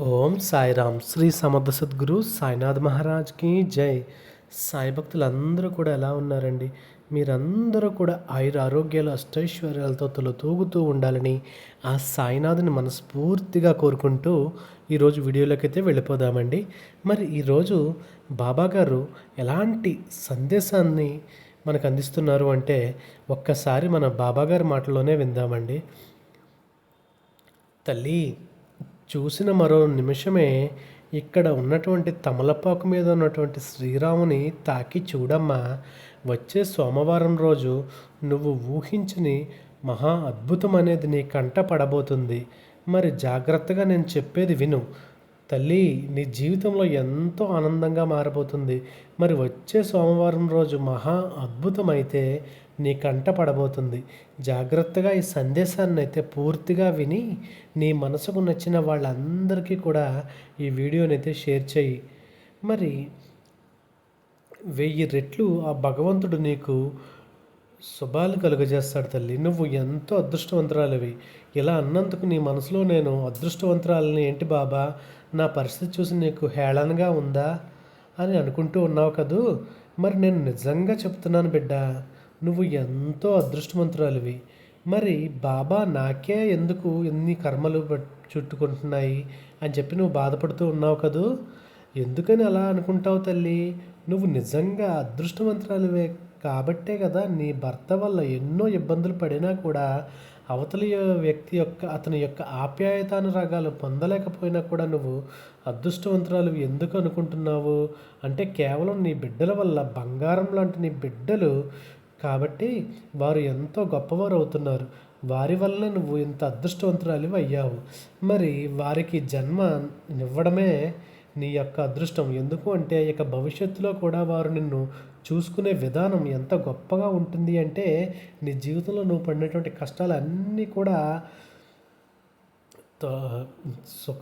ఓం సాయిరామ్. శ్రీ సమర్థ సద్గురు సాయినాథ్ మహారాజ్కి జై. సాయి భక్తులందరూ కూడా ఎలా ఉన్నారండి? మీరందరూ కూడా ఆయుర ఆరోగ్యాలు అష్టైశ్వర్యాలతో తొలతూగుతూ ఉండాలని ఆ సాయినాథుని మనస్ఫూర్తిగా కోరుకుంటూ ఈరోజు వీడియోలోకైతే వెళ్ళిపోదామండి. మరి ఈరోజు బాబా గారు ఎలాంటి సందేశాన్ని మనకు అందిస్తున్నారు అంటే ఒక్కసారి మన బాబా గారి మాటల్లోనే విందామండి. తల్లి, చూసిన మరో నిమిషమే ఇక్కడ ఉన్నటువంటి తమలపాకు మీద ఉన్నటువంటి శ్రీరాముని తాకి చూడమ్మా. వచ్చే సోమవారం రోజు నువ్వు ఊహించని మహా అద్భుతం అనేది నీ కంట పడబోతుంది. మరి జాగ్రత్తగా నేను చెప్పేది విను తల్లి. నీ జీవితంలో ఎంతో ఆనందంగా మారబోతుంది. మరి వచ్చే సోమవారం రోజు మహా అద్భుతమైతే నీ కంట పడబోతుంది. జాగ్రత్తగా ఈ సందేశాన్ని అయితే పూర్తిగా విని నీ మనసుకు నచ్చిన వాళ్ళందరికీ కూడా ఈ వీడియోనైతే షేర్ చేయి. మరి 1000 రెట్లు ఆ భగవంతుడు నీకు శుభాలు కలుగజేస్తాడు తల్లి. నువ్వు ఎంతో అదృష్టవంతురాలివి. ఇలా అన్నందుకు నీ మనసులో నేను అదృష్టవంతురాలని ఏంటి బాబా, నా పరిస్థితి చూసి నీకు హేళనగా ఉందా అని అనుకుంటూ ఉన్నావు కదూ. మరి నేను నిజంగా చెప్తున్నాను బిడ్డ, నువ్వు ఎంతో అదృష్టవంతురాలివి. మరి బాబా నాకే ఎందుకు ఎన్ని కర్మలు చుట్టుకుంటున్నాయి అని చెప్పి నువ్వు బాధపడుతూ ఉన్నావు కదూ. ఎందుకని అలా అనుకుంటావు తల్లి? నువ్వు నిజంగా అదృష్టవంతురాలివే కాబట్టే కదా నీ భర్త వల్ల ఎన్నో ఇబ్బందులు పడినా కూడా అవతలి వ్యక్తి అతని యొక్క ఆప్యాయతానురాగాలు పొందలేకపోయినా కూడా నువ్వు అదృష్టవంతురాలు ఎందుకు అనుకుంటున్నావు అంటే కేవలం నీ బిడ్డల వల్ల, బంగారం లాంటి నీ బిడ్డలు కాబట్టి వారు ఎంతో గొప్పవారు అవుతున్నారు. వారి వల్ల నువ్వు ఇంత అదృష్టవంతురాలివి అయ్యావు. మరి వారికి జన్మ ఇవ్వడమే నీ యొక్క అదృష్టం. ఎందుకు అంటే ఇక భవిష్యత్తులో కూడా వారు నిన్ను చూసుకునే విధానం ఎంత గొప్పగా ఉంటుంది అంటే నీ జీవితంలో నువ్వు పడినటువంటి కష్టాలన్నీ కూడా సుఖ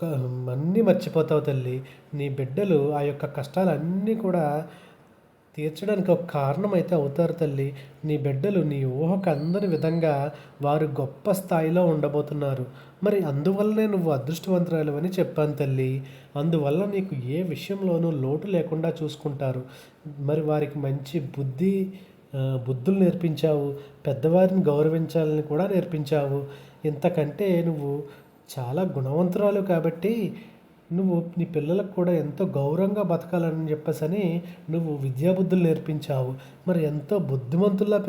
అన్నీ మర్చిపోతావు తల్లి. నీ బిడ్డలు ఆ యొక్క కష్టాలన్నీ కూడా తీర్చడానికి ఒక కారణం అయితే అవుతారు తల్లి. నీ బిడ్డలు నీ ఊహకు అందని విధంగా వారు గొప్ప స్థాయిలో ఉండబోతున్నారు. మరి అందువల్లనే నువ్వు అదృష్టవంతురాలు అని చెప్పాను తల్లి. అందువల్ల నీకు ఏ విషయంలోనూ లోటు లేకుండా చూసుకుంటారు. మరి వారికి మంచి బుద్ధులు నేర్పించావు. పెద్దవారిని గౌరవించాలని కూడా నేర్పించావు. ఇంతకంటే నువ్వు చాలా గుణవంతురాలు కాబట్టి నువ్వు నీ పిల్లలకు కూడా ఎంతో గౌరవంగా బతకాలని చెప్పేసని నువ్వు విద్యాబుద్ధులు నేర్పించావు. మరి ఎంతో బుద్ధిమంతుల్లా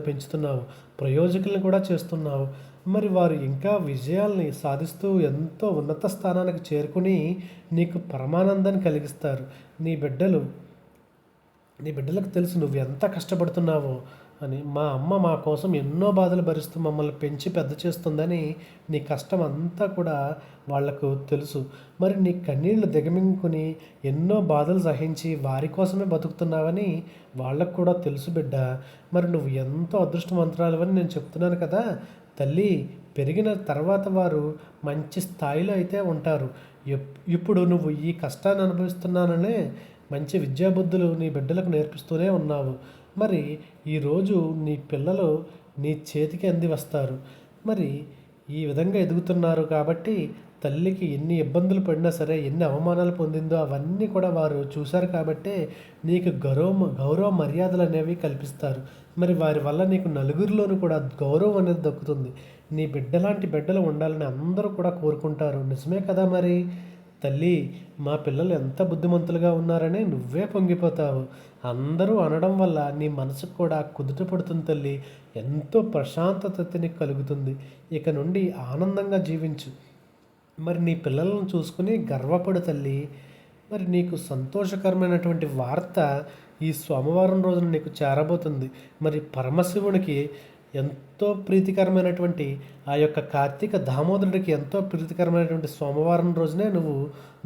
పెంచుతున్నావు. ప్రయోజకులను కూడా చేస్తున్నావు. మరి వారు ఇంకా విజయాల్ని సాధిస్తూ ఎంతో ఉన్నత స్థానానికి చేరుకుని నీకు పరమానందాన్ని కలిగిస్తారు. నీ బిడ్డలకు తెలుసు నువ్వు ఎంత కష్టపడుతున్నావో అని. మా అమ్మ మా కోసం ఎన్నో బాధలు భరిస్తూ మమ్మల్ని పెంచి పెద్ద చేస్తుందని నీ కష్టం అంతా కూడా వాళ్లకు తెలుసు. మరి నీ కన్నీళ్లు దిగమింగుకొని ఎన్నో బాధలు సహించి వారి కోసమే బతుకుతున్నావని వాళ్ళకు కూడా తెలుసు బిడ్డ. మరి నువ్వు ఎంతో అదృష్టవంతురాలవని నేను చెప్తున్నాను కదా తల్లి. పెరిగిన తర్వాత వారు మంచి స్థాయిలో అయితే ఉంటారు. ఇప్పుడు నువ్వు ఈ కష్టాన్ని అనుభవిస్తున్నాననే మంచి విద్యాబుద్ధులు నీ బిడ్డలకు నేర్పిస్తూనే ఉన్నావు. మరి ఈరోజు నీ పిల్లలు నీ చేతికి అంది వస్తారు. మరి ఈ విధంగా ఎదుగుతున్నారు కాబట్టి తల్లికి ఎన్ని ఇబ్బందులు పడినా సరే, ఎన్ని అవమానాలు పొందిందో అవన్నీ కూడా వారు చూశారు కాబట్టే నీకు గౌరవ మర్యాదలు అనేవి కల్పిస్తారు. మరి వారి వల్ల నీకు నలుగురిలోనూ కూడా గౌరవం అనేది దక్కుతుంది. నీ బిడ్డలాంటి బిడ్డలు ఉండాలని అందరూ కూడా కోరుకుంటారు. నిజమే కదా మరి తల్లి. మా పిల్లలు ఎంత బుద్ధిమంతులుగా ఉన్నారని నువ్వే పొంగిపోతావు. అందరూ అనడం వల్ల నీ మనసుకు కూడా కుదుట పడుతుంది తల్లి. ఎంతో ప్రశాంతత నీకు కలుగుతుంది. ఇక నుండి ఆనందంగా జీవించు. మరి నీ పిల్లలను చూసుకుని గర్వపడు తల్లి. మరి నీకు సంతోషకరమైనటువంటి వార్త ఈ సోమవారం రోజున నీకు చేరబోతుంది. మరి పరమశివునికి ఎంతో ప్రీతికరమైనటువంటి ఆ యొక్క కార్తీక దామోదరుడికి ఎంతో ప్రీతికరమైనటువంటి సోమవారం రోజునే నువ్వు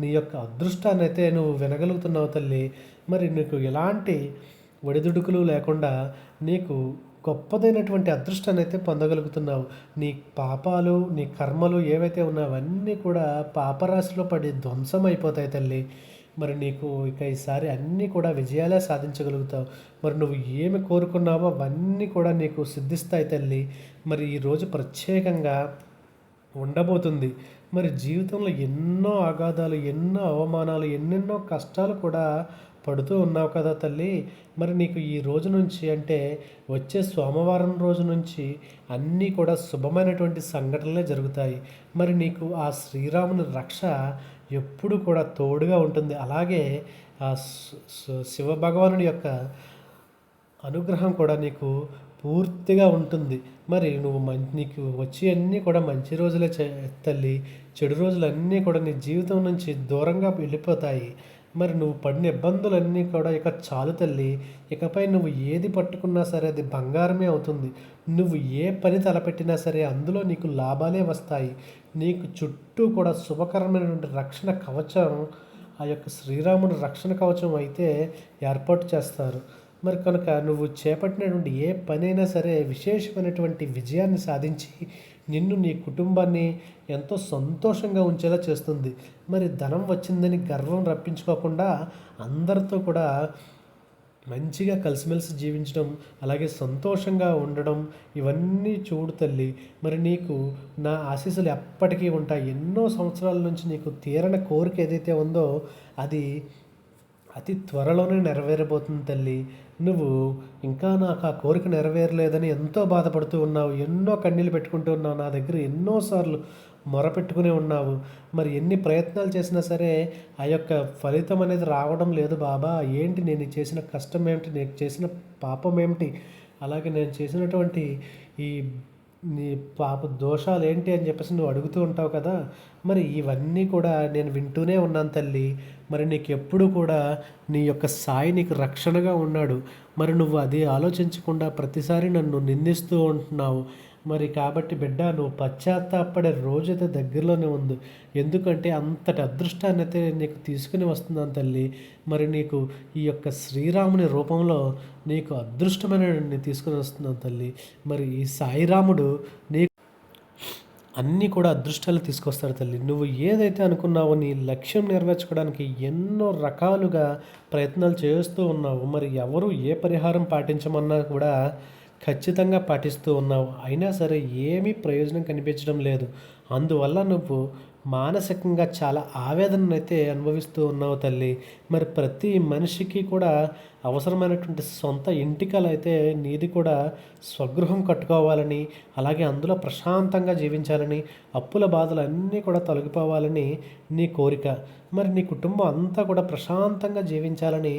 నీ యొక్క అదృష్టాన్ని అయితే నువ్వు వినగలుగుతున్నావు తల్లి. మరి నీకు ఎలాంటి ఒడిదుడుకులు లేకుండా నీకు గొప్పదైనటువంటి అదృష్టాన్ని అయితే పొందగలుగుతున్నావు. నీ పాపాలు, నీ కర్మలు ఏవైతే ఉన్నాయో అవన్నీ కూడా పాపరాశిలో పడి ధ్వంసం అయిపోతాయి తల్లి. మరి నీకు ఇక ఈసారి అన్నీ కూడా విజయాలే సాధించగలుగుతావు. మరి నువ్వు ఏమి కోరుకున్నావో అవన్నీ కూడా నీకు సిద్ధిస్తాయి తల్లి. మరి ఈరోజు ప్రత్యేకంగా ఉండబోతుంది. మరి జీవితంలో ఎన్నో అగాధాలు, ఎన్నో అవమానాలు, ఎన్నెన్నో కష్టాలు కూడా పడుతూ ఉన్నావు కదా తల్లి. మరి నీకు ఈ రోజు నుంచి అంటే వచ్చే సోమవారం రోజు నుంచి అన్నీ కూడా శుభమైనటువంటి సంఘటనలే జరుగుతాయి. మరి నీకు ఆ శ్రీరాముని రక్ష ఎప్పుడు కూడా తోడుగా ఉంటుంది. అలాగే ఆ శివభగవానుడి యొక్క అనుగ్రహం కూడా నీకు పూర్తిగా ఉంటుంది. మరి నువ్వు నీకు వచ్చి అన్నీ కూడా మంచి రోజులే తల్లి. చెడు రోజులన్నీ కూడా నీ జీవితం నుంచి దూరంగా వెళ్ళిపోతాయి. మరి నువ్వు పడిన ఇబ్బందులన్నీ కూడా ఇక చాలు తల్లి. ఇకపై నువ్వు ఏది పట్టుకున్నా సరే అది బంగారమే అవుతుంది. నువ్వు ఏ పని తలపెట్టినా సరే అందులో నీకు లాభాలే వస్తాయి. నీకు చుట్టూ కూడా శుభకరమైనటువంటి రక్షణ కవచం, ఆ యొక్క శ్రీరాముని రక్షణ కవచం అయితే ఏర్పాటు చేస్తారు. మరి కనుక నువ్వు చేపట్టినటువంటి ఏ పనైనా సరే విశేషమైనటువంటి విజయాన్ని సాధించి నిన్ను, నీ కుటుంబాన్ని ఎంతో సంతోషంగా ఉంచేలా చేస్తుంది. మరి ధనం వచ్చిందని గర్వం రప్పించుకోకుండా అందరితో కూడా మంచిగా కలిసిమెలిసి జీవించడం, అలాగే సంతోషంగా ఉండడం, ఇవన్నీ చూడు తల్లి. మరి నీకు నా ఆశీస్సులు ఎప్పటికీ ఉంటాయి. ఎన్నో సంవత్సరాల నుంచి నీకు తీరని కోరిక ఏదైతే ఉందో అది అతి త్వరలోనే నెరవేరబోతుంది తల్లి. నువ్వు ఇంకా నాకు ఆ కోరిక నెరవేరలేదని ఎంతో బాధపడుతూ ఉన్నావు. ఎన్నో కన్నీళ్ళు పెట్టుకుంటూ ఉన్నావు. నా దగ్గర ఎన్నోసార్లు మొరపెట్టుకునే ఉన్నావు. మరి ఎన్ని ప్రయత్నాలు చేసినా సరే ఆ యొక్క ఫలితం అనేది రావడం లేదు బాబా. ఏంటి నేను చేసిన కష్టం ఏమిటి, నేను చేసిన పాపం ఏమిటి, అలాగే నేను చేసినటువంటి ఈ నీ పాప దోషాలు ఏంటి అని చెప్పేసి నువ్వు అడుగుతూ ఉంటావు కదా. మరి ఇవన్నీ కూడా నేను వింటూనే ఉన్నాను తల్లి. మరి నీకు ఎప్పుడు కూడా నీ యొక్క సాయి నీకు రక్షణగా ఉన్నాడు. మరి నువ్వు అది ఆలోచించకుండా ప్రతిసారి నన్ను నిందిస్తూ ఉంటున్నావు. మరి కాబట్టి బిడ్డ, నువ్వు పశ్చాత్తాపడే రోజైతే దగ్గరలోనే ఉంది. ఎందుకంటే అంతటి అదృష్టాన్ని అయితే నీకు తీసుకుని వస్తున్నాను తల్లి. మరి నీకు ఈ యొక్క శ్రీరాముని రూపంలో నీకు అదృష్టమైన తీసుకుని వస్తున్నాను తల్లి. మరి ఈ సాయిరాముడు నీ అన్నీ కూడా అదృష్టాలు తీసుకొస్తాడు తల్లి. నువ్వు ఏదైతే అనుకున్నావో నీ లక్ష్యం నెరవేర్చుకోవడానికి ఎన్నో రకాలుగా ప్రయత్నాలు చేస్తూ ఉన్నావు. మరి ఎవరు ఏ పరిహారం పాటించమన్నా కూడా ఖచ్చితంగా పాటిస్తూ ఉన్నావు. అయినా సరే ఏమీ ప్రయోజనం కనిపించడం లేదు. అందువల్ల నువ్వు మానసికంగా చాలా ఆవేదననైతే అనుభవిస్తూ ఉన్నావు తల్లి. మరి ప్రతి మనిషికి కూడా అవసరమైనటువంటి సొంత ఇంటికలు అయితే నీది కూడా స్వగృహం కట్టుకోవాలని, అలాగే అందులో ప్రశాంతంగా జీవించాలని, అప్పుల బాధలు అన్నీ కూడా తొలగిపోవాలని నీ కోరిక. మరి నీ కుటుంబం అంతా కూడా ప్రశాంతంగా జీవించాలని,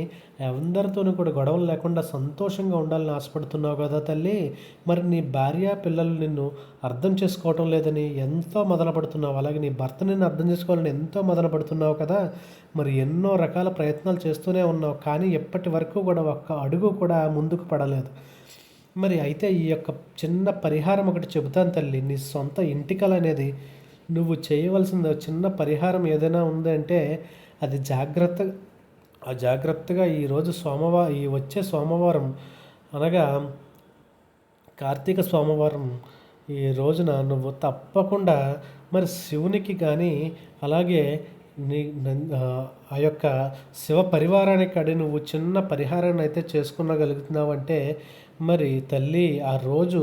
అందరితోనూ కూడా గొడవలు లేకుండా సంతోషంగా ఉండాలని ఆశపడుతున్నావు కదా తల్లి. మరి నీ భార్య పిల్లలు నిన్ను అర్థం చేసుకోవటం లేదని ఎంతో మదనపడుతున్నావు. అలాగే నీ భర్త నిన్ను అర్థం చేసుకోవాలని ఎంతో మదనపడుతున్నావు కదా. మరి ఎన్నో రకాల ప్రయత్నాలు చేస్తూనే ఉన్నావు, కానీ ఎప్పటి వరకు కూడా ఒక్క అడుగు కూడా ముందుకు పడలేదు. మరి అయితే ఈ యొక్క చిన్న పరిహారం ఒకటి చెబుతాను తల్లి. నీ సొంత ఇంటికల అనేది నువ్వు చేయవలసిన చిన్న పరిహారం ఏదైనా ఉందంటే అది జాగ్రత్తగా ఈరోజు ఈ వచ్చే సోమవారం అనగా కార్తీక సోమవారం ఈ రోజున నువ్వు తప్పకుండా మరి శివునికి కానీ అలాగే నీ ఆ యొక్క శివ పరివారానికి అడి నువ్వు చిన్న పరిహారాన్ని అయితే చేసుకునగలుగుతున్నావంటే మరి తల్లి ఆ రోజు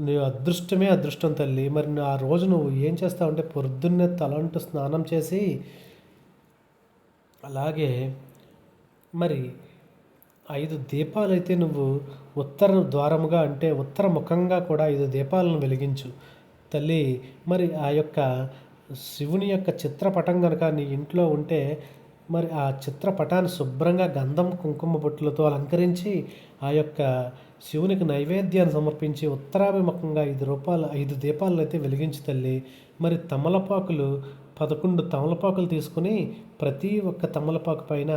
నీ అదృష్టమే అదృష్టం తల్లి. మరి ఆ రోజు నువ్వు ఏం చేస్తావంటే పొద్దున్నే తలంటు స్నానం చేసి అలాగే మరి 5 దీపాలైతే నువ్వు ఉత్తర ద్వారముగా అంటే ఉత్తర ముఖంగా కూడా 5 దీపాలను వెలిగించు తల్లి. మరి ఆ యొక్క శివుని యొక్క చిత్రపటం కనుక నీ ఇంట్లో ఉంటే మరి ఆ చిత్రపటాన్ని శుభ్రంగా గంధం కుంకుమ బొట్టులతో అలంకరించి ఆ యొక్క శివునికి నైవేద్యాన్ని సమర్పించి ఉత్తరాభిముఖంగా 5 దీపాలను అయితే వెలిగించు తల్లి. మరి 11 తమలపాకులు తీసుకుని ప్రతి ఒక్క తమలపాకు పైన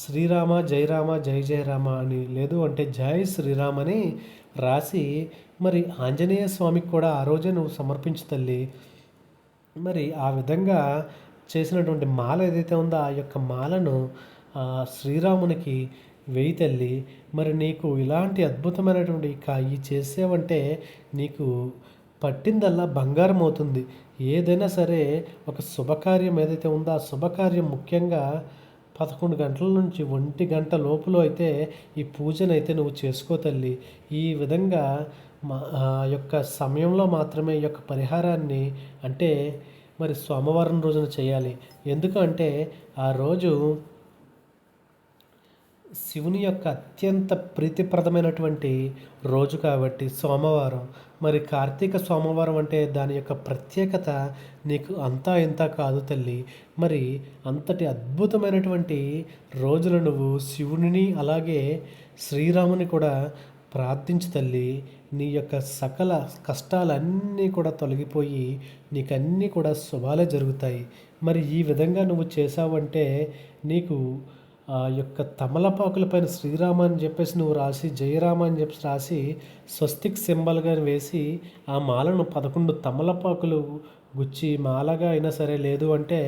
శ్రీరామ జయరామ జయ జయరామ అని, లేదు అంటే జై శ్రీరామ్ అని రాసి మరి ఆంజనేయ స్వామికి కూడా ఆ రోజే నువ్వు సమర్పించు తల్లి. మరి ఆ విధంగా చేసినటువంటి మాల ఏదైతే ఉందో ఆ యొక్క మాలను శ్రీరామునికి వేయి తల్లి. మరి నీకు ఇలాంటి అద్భుతమైనటువంటి ఈ చేసావంటే నీకు పట్టిందల్లా బంగారం అవుతుంది. ఏదైనా సరే ఒక శుభకార్యం ఏదైతే ఉందో ఆ శుభకార్యం ముఖ్యంగా 11 గంటల నుంచి 1 గంట లోపులో అయితే ఈ పూజనైతే నువ్వు చేసుకో తల్లి. ఈ విధంగా యొక్క సమయంలో మాత్రమే ఈ యొక్క పరిహారాన్ని అంటే మరి సోమవారం రోజున చేయాలి. ఎందుకంటే ఆ రోజు శివుని యొక్క అత్యంత ప్రీతిప్రదమైనటువంటి రోజు కాబట్టి సోమవారం. మరి కార్తీక సోమవారం అంటే దాని యొక్క ప్రత్యేకత నీకు అంతా ఇంత కాదు తల్లి. మరి అంతటి అద్భుతమైనటువంటి రోజులు నువ్వు శివునిని అలాగే శ్రీరాముని కూడా ప్రార్థించు తల్లి. నీ యొక్క సకల కష్టాలన్నీ కూడా తొలగిపోయి నీకన్నీ కూడా శుభాలే జరుగుతాయి. మరి ఈ విధంగా నువ్వు చేసావంటే నీకు ఆ యొక్క తమలపాకుల పైన శ్రీరామ అని చెప్పేసి నువ్వు రాసి జయరామ అని చెప్పేసి రాసి స్వస్తిక్ సింబల్గా వేసి ఆ మాలను 11 తమలపాకులు గుచ్చి మాలగా అయినా సరే, లేదు అంటే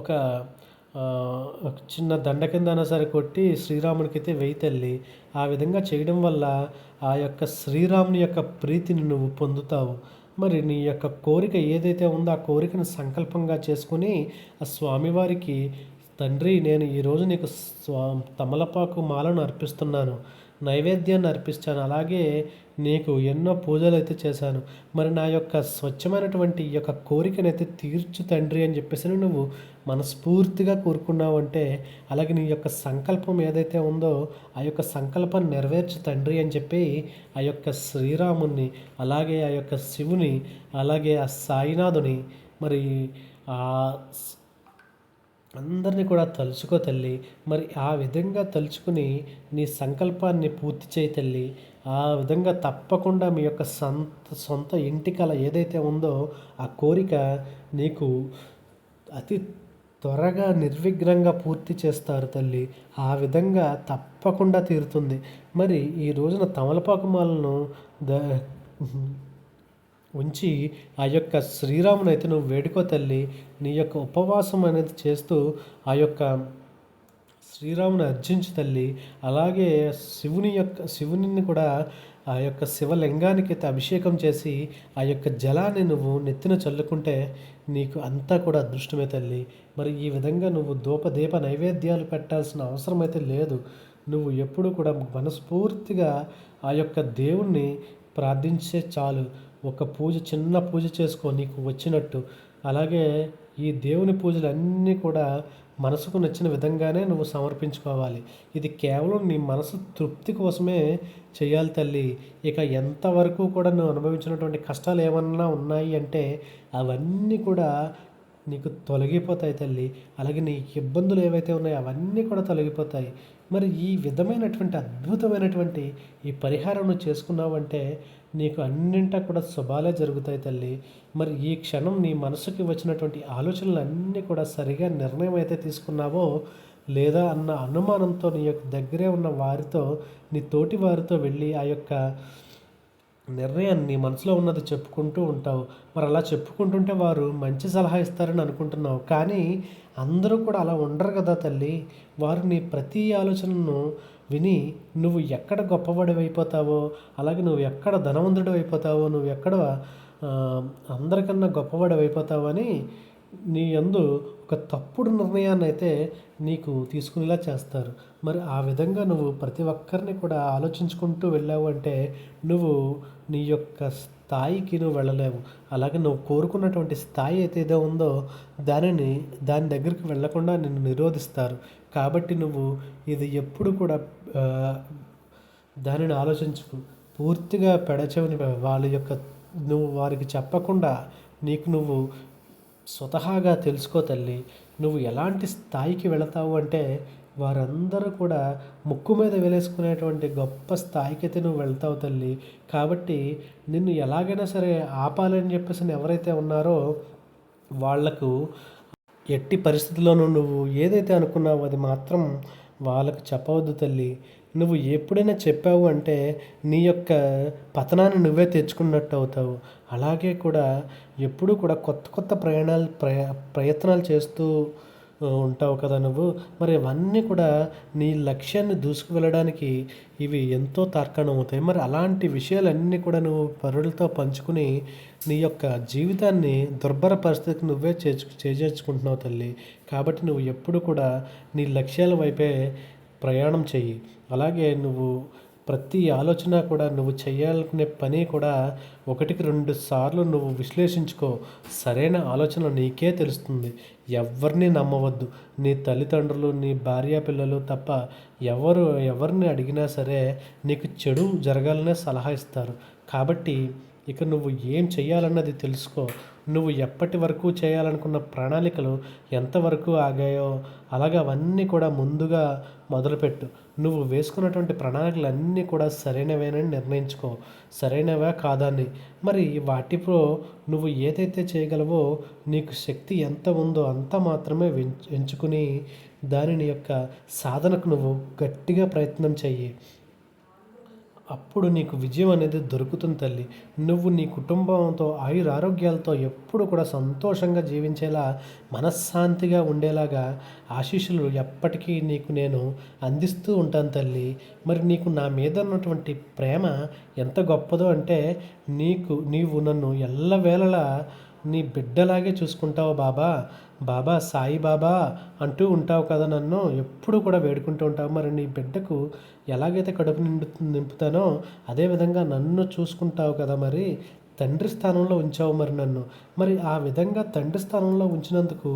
ఒక ఒక చిన్న దండ కింద అయినా సరే కొట్టి శ్రీరామునికైతే వెయ్యి తల్లి. ఆ విధంగా చేయడం వల్ల ఆ యొక్క శ్రీరాముని యొక్క ప్రీతిని నువ్వు పొందుతావు. మరి నీ యొక్క కోరిక ఏదైతే ఉందో ఆ కోరికను సంకల్పంగా చేసుకొని ఆ స్వామివారికి, తండ్రి నేను ఈరోజు నీకు తమలపాకు మాలను అర్పిస్తున్నాను, నైవేద్యాన్ని అర్పించాను, అలాగే నీకు ఎన్నో పూజలు అయితే చేశాను, మరి నా యొక్క స్వచ్ఛమైనటువంటి ఈ యొక్క కోరికనైతే తీర్చు తండ్రి అని చెప్పేసి నువ్వు మనస్ఫూర్తిగా కోరుకున్నావంటే, అలాగే నీ యొక్క సంకల్పం ఏదైతే ఉందో ఆ యొక్క సంకల్పాన్ని నెరవేర్చు తండ్రి అని చెప్పి ఆ యొక్క శ్రీరాముని, అలాగే ఆ యొక్క శివుని, అలాగే ఆ సాయినాథుని, మరి ఆ అందరినీ కూడా తలుచుకో తల్లి. మరి ఆ విధంగా తలుచుకుని నీ సంకల్పాన్ని పూర్తి చేయి తల్లి. ఆ విధంగా తప్పకుండా మీ యొక్క సొంత ఇంటి కల ఏదైతే ఉందో ఆ కోరిక నీకు అతి త్వరగా నిర్విఘ్నంగా పూర్తి చేస్తారు తల్లి. ఆ విధంగా తప్పకుండా తీరుతుంది. మరి ఈ రోజున తమలపాకు మాలను ద ఉంచి ఆ యొక్క శ్రీరాముని అయితే నువ్వు వేడుకో తల్లి. నీ యొక్క ఉపవాసం అనేది చేస్తూ ఆ యొక్క శ్రీరాముని అర్జించు తల్లి. అలాగే శివునిని కూడా ఆ యొక్క శివలింగానికి అయితే అభిషేకం చేసి ఆ యొక్క జలాన్ని నువ్వు నెత్తిన చల్లుకుంటే నీకు అంతా కూడా అదృష్టమే తల్లి. మరి ఈ విధంగా నువ్వు దీప నైవేద్యాలు పెట్టాల్సిన అవసరం అయితే లేదు. నువ్వు ఎప్పుడు కూడా మనస్ఫూర్తిగా ఆ యొక్క దేవుణ్ణి ప్రార్థించే చాలు. ఒక చిన్న పూజ చేసుకో నీకు వచ్చినట్టు. అలాగే ఈ దేవుని పూజలన్నీ కూడా మనసుకు నచ్చిన విధంగానే నువ్వు సమర్పించుకోవాలి. ఇది కేవలం నీ మనసు తృప్తి కోసమే చేయాలి తల్లి. ఇక ఎంతవరకు కూడా నువ్వు అనుభవించినటువంటి కష్టాలు ఏమన్నా ఉన్నాయి అంటే అవన్నీ కూడా నీకు తొలగిపోతాయి తల్లి. అలాగే నీ ఇబ్బందులు ఏవైతే ఉన్నాయో అవన్నీ కూడా తొలగిపోతాయి. మరి ఈ విధమైనటువంటి అద్భుతమైనటువంటి ఈ పరిహారం నువ్వు చేసుకున్నావంటే నీకు అన్నింటా కూడా శుభాలే జరుగుతాయి తల్లి. మరి ఈ క్షణం నీ మనసుకి వచ్చినటువంటి ఆలోచనలు అన్నీ కూడా సరిగా నిర్ణయం అయితే తీసుకున్నావో లేదా అన్న అనుమానంతో నీ యొక్క దగ్గరే ఉన్న వారితో, నీ తోటి వారితో వెళ్ళి ఆ యొక్క నిర్ణయాన్ని నీ మనసులో ఉన్నది చెప్పుకుంటూ ఉంటావు. మరి అలా చెప్పుకుంటుంటే వారు మంచి సలహా ఇస్తారని అనుకుంటున్నావు. కానీ అందరూ కూడా అలా ఉండరు కదా తల్లి. వారు నీ ప్రతి ఆలోచనను విని నువ్వు ఎక్కడ గొప్పవాడివైపోతావో, అలాగే నువ్వు ఎక్కడ ధనవంతుడు అయిపోతావో, నువ్వు ఎక్కడ అందరికన్నా గొప్పవాడివైపోతావో అని నీ యందు ఒక తప్పుడు నిర్ణయాన్ని అయితే నీకు తీసుకునేలా చేస్తారు. మరి ఆ విధంగా నువ్వు ప్రతి ఒక్కరిని కూడా ఆలోచించుకుంటూ వెళ్ళావు అంటే నువ్వు నీ యొక్క స్థాయికి నువ్వు వెళ్ళలేవు. అలాగే నువ్వు కోరుకున్నటువంటి స్థాయి అయితే ఏదో ఉందో దాని దగ్గరికి వెళ్ళకుండా నిన్ను నిరోధిస్తారు. కాబట్టి నువ్వు ఇది ఎప్పుడు కూడా దానిని ఆలోచించుకు పూర్తిగా పెడచెవిని వాళ్ళ యొక్క నువ్వు వారికి చెప్పకుండా నీకు నువ్వు స్వతహాగా తెలుసుకో తల్లి. నువ్వు ఎలాంటి స్థాయికి వెళతావు అంటే వారందరూ కూడా ముక్కు మీద వేలేసుకునేటువంటి గొప్ప స్థాయికి అయితే నువ్వు వెళ్తావు తల్లి. కాబట్టి నిన్ను ఎలాగైనా సరే ఆపాలని చెప్పేసి ఎవరైతే ఉన్నారో వాళ్లకు ఎట్టి పరిస్థితుల్లోనూ నువ్వు ఏదైతే అనుకున్నావో అది మాత్రం వాళ్ళకు చెప్పవద్దు తల్లి. నువ్వు ఎప్పుడైనా చెప్పావు అంటే నీ యొక్క పతనాన్ని నువ్వే తెచ్చుకున్నట్టు అవుతావు. అలాగే కూడా ఎప్పుడూ కూడా కొత్త కొత్త ప్రయత్నాలు చేస్తూ ఉంటావు కదా నువ్వు. మరి అవన్నీ కూడా నీ లక్ష్యాన్ని దూసుకు వెళ్ళడానికి ఇవి ఎంతో తార్కాణం అవుతాయి. మరి అలాంటి విషయాలన్నీ కూడా నువ్వు పరులతో పంచుకుని నీ యొక్క జీవితాన్ని దుర్భర పరిస్థితికి నువ్వే చేజేర్చుకుంటున్నావు తల్లి. కాబట్టి నువ్వు ఎప్పుడు కూడా నీ లక్ష్యాల వైపే ప్రయాణం చెయ్యి. అలాగే నువ్వు ప్రతి ఆలోచన కూడా నువ్వు చేయాలనుకునే పని కూడా ఒకటికి 2 సార్లు నువ్వు విశ్లేషించుకో. సరైన ఆలోచన నీకే తెలుస్తుంది. ఎవరిని నమ్మవద్దు. నీ తల్లిదండ్రులు, నీ భార్య పిల్లలు తప్ప ఎవరిని అడిగినా సరే నీకు చెడు జరగాలనే సలహా ఇస్తారు. కాబట్టి ఇక నువ్వు ఏం చేయాలన్నది తెలుసుకో. నువ్వు ఎప్పటి వరకు చేయాలనుకున్న ప్రణాళికలు ఎంతవరకు ఆగాయో అలాగే అవన్నీ కూడా ముందుగా మొదలుపెట్టు. నువ్వు వేసుకున్నటువంటి ప్రణాళికలన్నీ కూడా సరైనవేనని నిర్ణయించుకో. సరైనవా కాదా అని. మరి వాటిలో నువ్వు ఏదైతే చేయగలవో నీకు శక్తి ఎంత ఉందో అంత మాత్రమే ఎంచుకుని దానిని యొక్క సాధనకు నువ్వు గట్టిగా ప్రయత్నం చెయ్యి. అప్పుడు నీకు విజయం అనేది దొరుకుతుంది తల్లి. నువ్వు నీ కుటుంబంతో ఆయురారోగ్యాలతో ఎప్పుడు కూడా సంతోషంగా జీవించేలా, మనశ్శాంతిగా ఉండేలాగా ఆశీస్సులు ఎప్పటికీ నీకు నేను అందిస్తూ ఉంటాను తల్లి. మరి నీకు నా మీద ఉన్నటువంటి ప్రేమ ఎంత గొప్పదో అంటే నీవు నన్ను ఎల్లవేళలా నీ బిడ్డలాగే చూసుకుంటావు బాబా, బాబా సాయి బాబా అంటూ ఉంటావు కదా, నన్ను ఎప్పుడు కూడా వేడుకుంటూ ఉంటావు. మరి నీ బిడ్డకు ఎలాగైతే కడుపు నింపుతానో అదేవిధంగా నన్ను చూసుకుంటావు కదా. మరి తండ్రి స్థానంలో ఉంచావు మరి నన్ను. మరి ఆ విధంగా తండ్రి స్థానంలో ఉంచినందుకు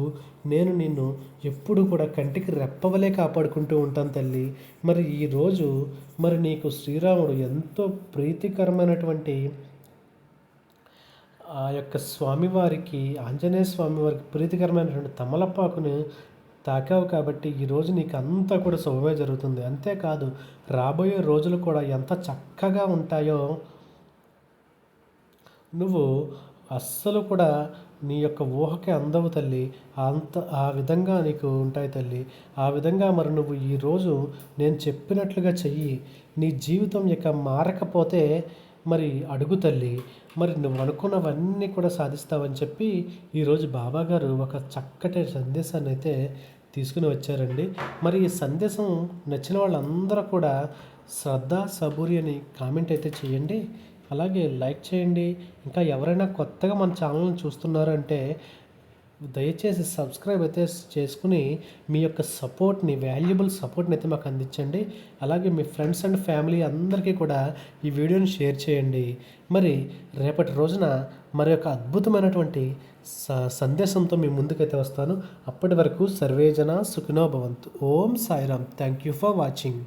నేను నిన్ను ఎప్పుడు కూడా కంటికి రెప్పవలే కాపాడుకుంటూ ఉంటాను తల్లి. మరి ఈరోజు మరి నీకు శ్రీరాముడు ఎంతో ప్రీతికరమైనటువంటి ఆ యొక్క స్వామివారికి, ఆంజనేయ స్వామివారికి ప్రీతికరమైనటువంటి తమలపాకుని తాకావు కాబట్టి ఈరోజు నీకు అంతా కూడా శుభమే జరుగుతుంది. అంతేకాదు రాబోయే రోజులు కూడా ఎంత చక్కగా ఉంటాయో నువ్వు అస్సలు కూడా నీ యొక్క ఊహకి అందవు తల్లి. ఆ విధంగా నీకు ఉంటాయి తల్లి. ఆ విధంగా మరి నువ్వు ఈరోజు నేను చెప్పినట్లుగా చెయ్యి. నీ జీవితం ఇక మారకపోతే మరి అడుగు తల్లి. మరి నువ్వు అనుకున్నవన్నీ కూడా సాధిస్తావని చెప్పి ఈరోజు బాబాగారు ఒక చక్కటి సందేశాన్ని అయితే తీసుకుని వచ్చారండి. మరి ఈ సందేశం నచ్చిన వాళ్ళందరూ కూడా శ్రద్ధ సబూరి అని కామెంట్ అయితే చేయండి. అలాగే లైక్ చేయండి. ఇంకా ఎవరైనా కొత్తగా మన ఛానల్ని చూస్తున్నారంటే దయచేసి సబ్స్క్రైబ్ అయితే చేసుకుని మీ యొక్క సపోర్ట్ని, వాల్యుబుల్ సపోర్ట్ని అయితే మాకు అందించండి. అలాగే మీ ఫ్రెండ్స్ అండ్ ఫ్యామిలీ అందరికీ కూడా ఈ వీడియోని షేర్ చేయండి. మరి రేపటి రోజున మరి ఒక అద్భుతమైనటువంటి సందేశంతో మీ ముందుకైతే వస్తాను. అప్పటి వరకు సర్వేజన సుఖినో భవంతు. ఓం Sairam. Thank you for watching.